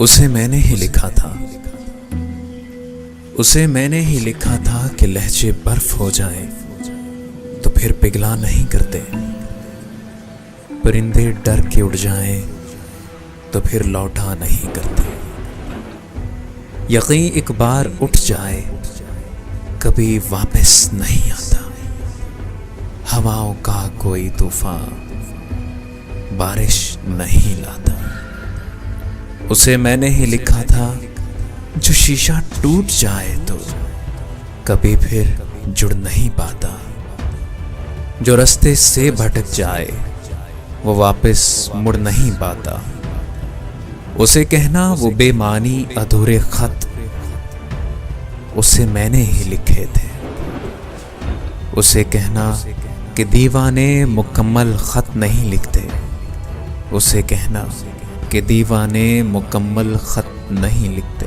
उसे मैंने ही लिखा था, उसे मैंने ही लिखा था कि लहजे बर्फ हो जाएं तो फिर पिघला नहीं करते, परिंदे डर के उड़ जाएं तो फिर लौटा नहीं करते। यकीन एक बार उठ जाए कभी वापस नहीं आता, हवाओं का कोई तूफान बारिश नहीं लाता। उसे मैंने ही लिखा था जो शीशा टूट जाए तो कभी फिर जुड़ नहीं पाता, जो रास्ते से भटक जाए वो वापस मुड़ नहीं पाता। उसे कहना वो बेमानी अधूरे खत उसे मैंने ही लिखे थे, उसे कहना कि दीवाने मुकम्मल खत नहीं लिखते, उसे कहना कि दीवाने मुकम्मल खत नहीं लिखते।